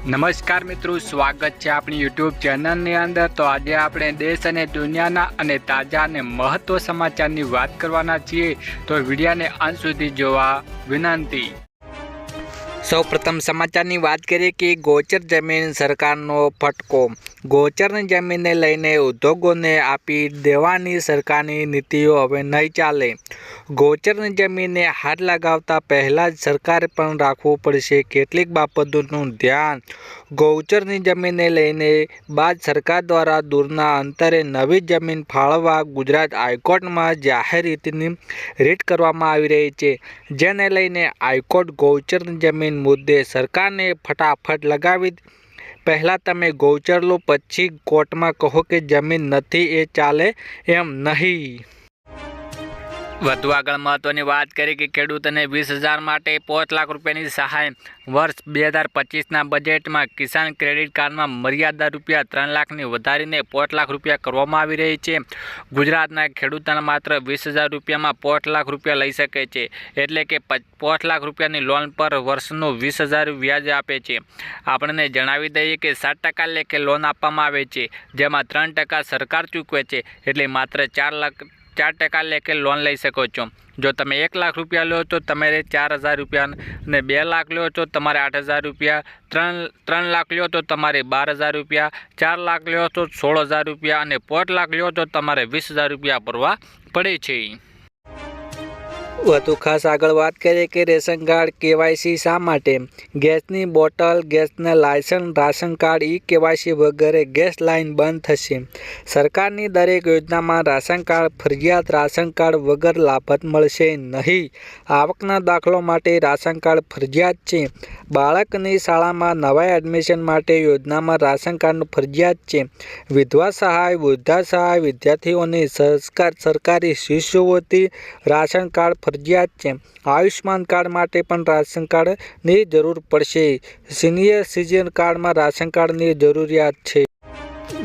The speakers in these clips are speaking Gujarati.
નમસ્કાર મિત્રો, સ્વાગત છે આપણી યુટ્યુબ ચેનલની અંદર। તો આજે આપણે દેશ અને દુનિયાના અને તાજા અને મહત્વ સમાચારની વાત કરવાના છીએ, તો વિડીયોને અંત સુધી જોવા વિનંતી। સૌપ્રથમ સમાચારની વાત કરીએ કે ગોચર જમીન સરકારનો ફટકો। ગોચરની જમીનને લઈને ઉદ્યોગોને આપી દેવાની સરકારની નીતિઓ હવે નહીં ચાલે। ગોચરની જમીનને હાથ લગાવતા પહેલાં જ સરકારે પણ રાખવું પડશે કેટલીક બાબતોનું ધ્યાન। ગૌચરની જમીનને લઈને બાદ સરકાર દ્વારા દૂરના અંતરે નવી જમીન ફાળવવા ગુજરાત હાઈકોર્ટમાં જાહેર રીત કરવામાં આવી રહી છે, જેને લઈને હાઈકોર્ટ ગૌચરની જમીન મુદ્દે સરકારને ફટાફટ લગાવી પહેલાં તમે ગૌચર લો, પછી કોર્ટમાં કહો કે જમીન નથી, એ ચાલે એમ નહીં। વધુ આગળ મહત્વની વાત કરીએ કે ખેડૂતોને 20,000 માટે 5 લાખ રૂપિયાની સહાય। વર્ષ 2025ના બજેટમાં કિસાન ક્રેડિટ કાર્ડમાં મર્યાદા રૂપિયા 3 લાખની વધારીને 5 લાખ રૂપિયા કરવામાં આવી રહી છે। ગુજરાતના ખેડૂતોને માત્ર 20,000 રૂપિયામાં 5 લાખ રૂપિયા લઈ શકે છે, એટલે કે 5 લાખ રૂપિયાની લોન પર વર્ષનું 20,000 વ્યાજ આપે છે। આપણને જણાવી દઈએ કે 7% લેખે લોન આપવામાં આવે છે, જેમાં 3% સરકાર ચૂકવે છે, એટલે માત્ર 4% લેખે લોન લઈ શકો છો। જો તમે 1 લાખ રૂપિયા લો તો તમારે 4,000 રૂપિયા, અને 2 લાખ લો તો તમારે 8,000 રૂપિયા, 3 લાખ લો તો તમારે 12,000 રૂપિયા, 4 લાખ લો તો 16,000 રૂપિયા, અને 5 લાખ લો તો તમારે 20,000 રૂપિયા ભરવા પડે છે। વધુ ખાસ આગળ વાત કરીએ કે રેશન કાર્ડ કેવાયસી શા માટે? ગેસની બોટલ, ગેસના લાયસન્સ, રાશન કાર્ડ, કેવાયસી વગેરે ગેસ લાઇન બંધ થશે। સરકારની દરેક યોજનામાં રાશન કાર્ડ ફરજિયાત, રાશન કાર્ડ વગર લાભ મળશે નહીં। આવકના દાખલો માટે રાશન કાર્ડ ફરજિયાત છે। બાળકની શાળામાં નવા એડમિશન માટે યોજનામાં રાશન કાર્ડ ફરજિયાત છે। વિધવા સહાય, વૃદ્ધા સહાય, વિદ્યાર્થીઓની સરકારી શિષ્યવૃત્તિ રાશન કાર્ડ ફરજિયાત છે। આયુષ્માન કાર્ડ માટે પણ રાશન કાર્ડની જરૂર પડશે। સિનિયર સિટીઝન કાર્ડમાં રાશન કાર્ડની જરૂરિયાત છે।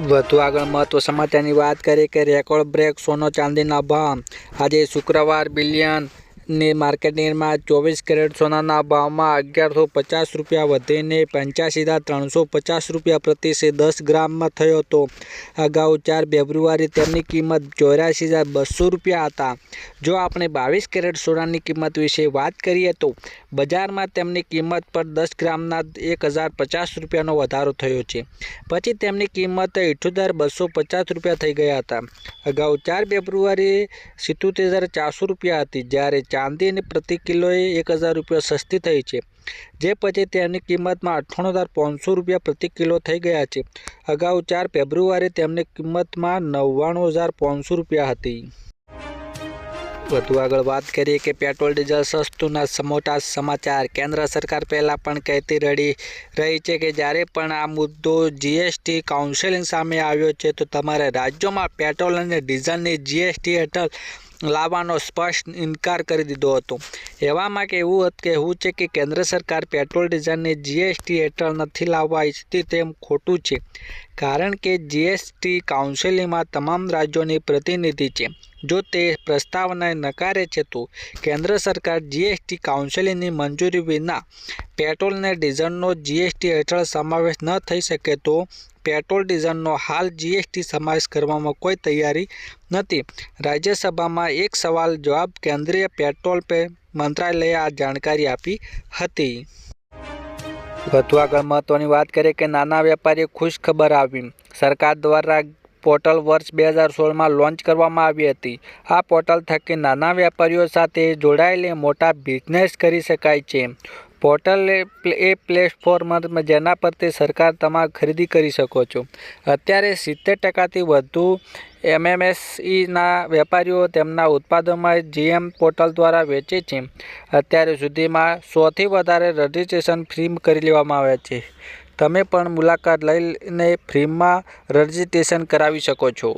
વધુ આગળ મહત્વ સમાચારની વાત કરીએ કે રેકોર્ડ બ્રેક સોનો ચાંદીના ભાવ। આજે શુક્રવાર બિલિયન ની માર્કેટિંગમાં 24 કેરેટ સોનાના ભાવમાં 1,150 રૂપિયા વધીને 85,350 રૂપિયા પ્રતિ 10 ગ્રામમાં થયો હતો। અગાઉ 4 ફેબ્રુઆરી તેમની કિંમત 84,200 રૂપિયા હતા। જો આપણે 22 કેરેટ સોનાની કિંમત વિશે વાત કરીએ તો બજારમાં તેમની કિંમત પર 10 ગ્રામના 1,050 રૂપિયાનો વધારો થયો છે, પછી તેમની કિંમત 78,250 રૂપિયા થઈ ગયા હતા। અગાઉ 4 ફેબ્રુઆરીએ 77,400 રૂપિયા હતી, જ્યારે ચાંદીની પ્રતિ કિલોએ 1,000 રૂપિયા સસ્તી થઈ છે, જે પછી તેની કિંમતમાં 98,500 રૂપિયા પ્રતિ કિલો થઈ ગયા છે। અગાઉ 4 ફેબ્રુઆરી તેમની કિંમતમાં 99,500 રૂપિયા હતી। વધુ આગળ વાત કરીએ કે પેટ્રોલ ડીઝલ સસ્તુંના મોટા સમાચાર। કેન્દ્ર સરકાર પહેલાં પણ કહેતી રહી છે કે જ્યારે પણ આ મુદ્દો જીએસટી કાઉન્સિલ સામે આવ્યો છે તો તમારે રાજ્યોમાં પેટ્રોલ અને ડીઝલની જીએસટી હેઠળ લાવવાનો સ્પષ્ટ ઇનકાર કરી દીધો હતો। એવામાં કહેવું છે કે કેન્દ્ર સરકાર પેટ્રોલ ડીઝલની જીએસટી હેઠળ નથી લાવવા ઈચ્છતી, તેમ ખોટું છે, કારણ કે જીએસટી કાઉન્સિલમાં તમામ રાજ્યોની પ્રતિનિધિ છે। જો તે પ્રસ્તાવને નકારે છે તો કેન્દ્ર સરકાર જીએસટી કાઉન્સિલની મંજૂરી વિના પેટ્રોલ અને ડીઝલનો જીએસટી હેઠળ સમાવેશ ન થઈ શકે તો પેટ્રોલ ડીઝલનો હાલ જીએસટી સમાવેશ કરવામાં કોઈ તૈયારી નથી। રાજ્યસભામાં એક સવાલ જવાબ કેન્દ્રીય પેટ્રોલ મંત્રાલયે આ જાણકારી આપી હતી। વધુ આગળ મહત્વની વાત કરીએ કે નાના વેપારીઓ ખુશ ખબર આવી। સરકાર દ્વારા પોર્ટલ વર્ષ 2016માં લોન્ચ કરવામાં આવી હતી। આ પોર્ટલ થકી નાના વેપારીઓ સાથે જોડાયેલી મોટા બિઝનેસ કરી શકાય છે। પોર્ટલ એ પ્લેટફોર્મ જેના પરથી સરકાર તમામ ખરીદી કરી શકો છો। અત્યારે 70%થી વધુ એમએમએસઈના વેપારીઓ તેમના ઉત્પાદનોમાં જીએમ પોર્ટલ દ્વારા વેચે છે। અત્યાર સુધીમાં 100થી વધારે રજિસ્ટ્રેશન ફ્રી કરી લેવામાં આવ્યા છે। તમે પણ મુલાકાત લઈને ફ્રીમાં રજિસ્ટ્રેશન કરાવી શકો છો।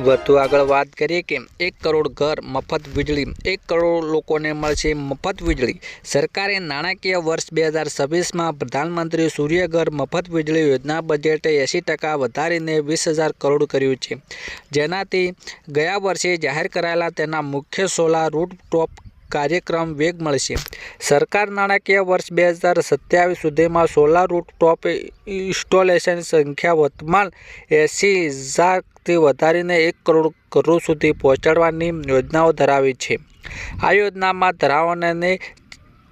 વધુ આગળ વાત કરીએ કે 1 કરોડ ઘર મફત વીજળી, 1 કરોડ લોકોને મળશે મફત વીજળી। સરકારે નાણાકીય વર્ષ 2026માં પ્રધાનમંત્રી સૂર્યઘર મફત વીજળી યોજના બજેટ 80% વધારીને 20,000 કરોડ કર્યું છે, જેનાથી ગયા વર્ષે જાહેર કરાયેલા તેના મુખ્ય સોલાર રૂફટોપ કાર્યક્રમ વેગ મળશે. સરકાર નાણાકીય વર્ષ 2027 સુધીમાં સોલાર રૂફટોપ ઇન્સ્ટોલેશન સંખ્યા વર્તમાન 80,000થી વધારીને 1 કરોડ ઘરો સુધી પહોંચાડવાની યોજનાઓ ધરાવી છે. આ યોજનામાં ધરાવનારને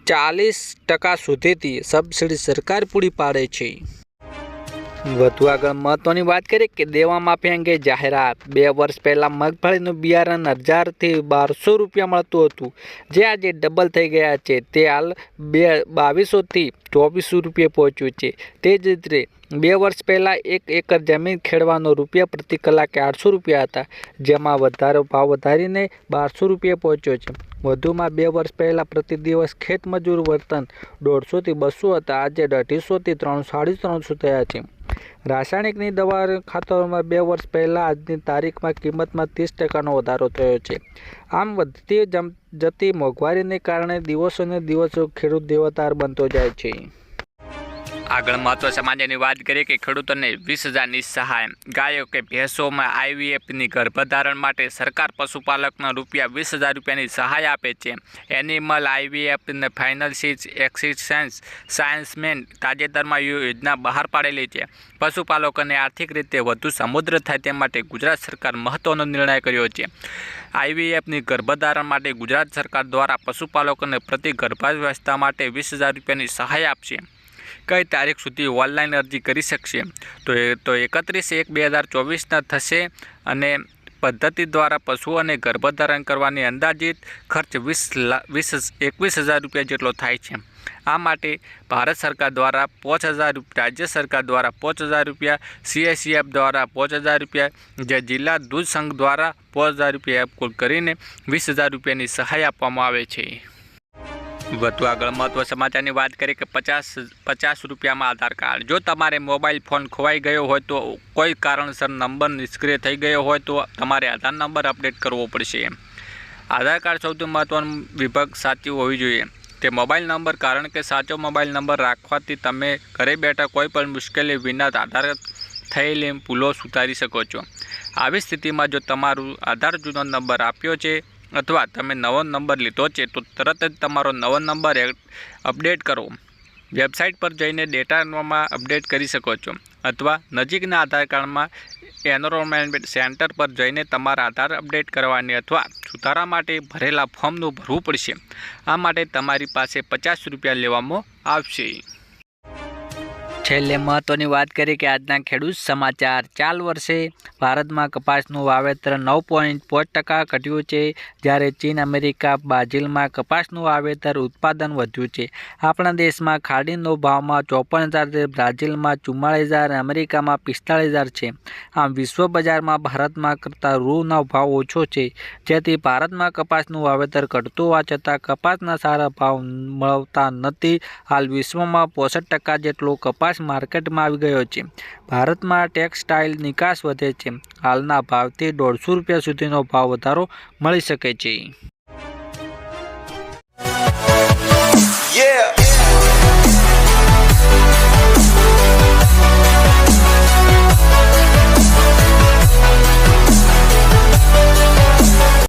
40% સુધીની સબસિડી સરકાર પૂરી પાડે છે. વધુ આગળ મહત્વની વાત કરીએ કે દેવા માફી અંગે જાહેરાત. 2 વર્ષ પહેલાં મગફળીનું બિયારણ 1000થી 1200 રૂપિયા મળતું હતું, જે આજે ડબલ થઈ ગયા છે. તે હાલ 2200થી 2400 રૂપિયા પહોંચ્યું છે. તે જ રીતે 2 વર્ષ પહેલાં 1 એકર જમીન ખેડવાનો રૂપિયા પ્રતિ કલાકે 800 રૂપિયા હતા, જેમાં ભાવ વધારીને 1200 રૂપિયા પહોંચ્યો છે. વધુમાં 2 વર્ષ પહેલાં પ્રતિ દિવસ ખેત મજૂર વર્તન 150થી 200 હતા, આજે 250થી 300 થયા છે. રાસાયણિકની દવા ખાતરોમાં 2 વર્ષ પહેલાં આજની તારીખમાં કિંમતમાં 30%નો વધારો થયો છે. આમ વધતી જતી મોંઘવારીને કારણે દિવસોને દિવસો ખેડૂત દેવાદાર બનતો જાય છે. આગળ મહત્વ સમાચારની વાત કરીએ કે ખેડૂતોને 20,000ની સહાય. ગાયો કે ભેંસોમાં IVFની ગર્ભધારણ માટે સરકાર પશુપાલકના ₹20,000 રૂપિયાની સહાય આપે છે. એનિમલ IVF અને ફાઇનલ સીઝ એક્સિસ્ટન્સ સાયન્સમેન તાજેતરમાં યોજના બહાર પાડેલી છે. પશુપાલકોને આર્થિક રીતે વધુ સમૃદ્ધ થાય તે માટે ગુજરાત સરકાર મહત્વનો નિર્ણય કર્યો છે. IVFની ગર્ભધારણ માટે ગુજરાત સરકાર દ્વારા પશુપાલકોને પ્રતિ ગર્ભાવસ્થા માટે 20,000 રૂપિયાની સહાય આપશે. કઈ તારીખ સુધી ઓનલાઈન અરજી કરી શકશે? તો 31/1/2024 થશે અને પદ્ધતિ દ્વારા પશુઓને ગર્ભધારણ કરવાની અંદાજિત ખર્ચ 21,000 રૂપિયા જેટલો થાય છે. આ માટે ભારત સરકાર દ્વારા 5,000 રૂપિયા, રાજ્ય સરકાર દ્વારા 5,000 રૂપિયા, CICF દ્વારા 5,000 રૂપિયા, જે જિલ્લા દૂધ સંઘ દ્વારા 5,000 રૂપિયા કુલ કરીને 20,000 રૂપિયાની સહાય આપવામાં આવે છે. વધુ આગળ મહત્વ સમાચારની વાત કરીએ કે 50 રૂપિયામાં આધાર કાર્ડ. જો તમારે મોબાઈલ ફોન ખોવાઈ ગયો હોય તો કોઈ કારણસર નંબર નિષ્ક્રિય થઈ ગયો હોય તો તમારે આધાર નંબર અપડેટ કરવો પડશે. આધાર કાર્ડ સૌથી મહત્વનો વિભાગ સાચી હોવી જોઈએ તે મોબાઈલ નંબર, કારણ કે સાચો મોબાઈલ નંબર રાખવાથી તમે ઘરે બેઠા કોઈ પણ મુશ્કેલી વિના આધાર થયેલી ભૂલો સુધારી શકો છો. આવી સ્થિતિમાં જો તમારું આધાર જૂનો નંબર આપ્યો છે અથવા તમે નવો નંબર લીધો છે તો તરત જ તમારો નવો નંબર અપડેટ કરો. વેબસાઇટ પર જઈને ડેટામાં અપડેટ કરી શકો છો અથવા નજીકના આધાર કાર્ડમાં એનરોલમેન્ટ સેન્ટર પર જઈને તમારા આધાર અપડેટ કરવાની અથવા સુધારા માટે ભરેલા ફોર્મનું ભરવું પડશે. આ માટે તમારી પાસે 50 રૂપિયા લેવામાં આવશે. છેલ્લે મહત્વની વાત કરીએ કે આજના ખેડૂત સમાચાર. ચાલ વર્ષે ભારતમાં કપાસનું વાવેતર 9.5% ઘટ્યું છે, જ્યારે ચીન, અમેરિકા, બ્રાઝિલમાં કપાસનું વાવેતર ઉત્પાદન વધ્યું છે. આપણા દેશમાં ખાડીનો ભાવમાં 54,000, બ્રાઝિલમાં 44,000 અને અમેરિકામાં 45,000 છે. આમ વિશ્વ બજારમાં ભારતમાં કરતાં રૂનો ભાવ ઓછો છે, જેથી ભારતમાં કપાસનું વાવેતર ઘટતું હોવા છતાં કપાસના સારા ભાવ મળતા નથી. હાલ વિશ્વમાં 65% જેટલો કપાસ માર્કેટમાં આવી ગયો છે. ભારતમાં ટેક્સટાઇલ નિકાસ વધે છે. હાલના ભાવથી 150 રૂપિયા સુધીનો ભાવ વધારો મળી શકે છે.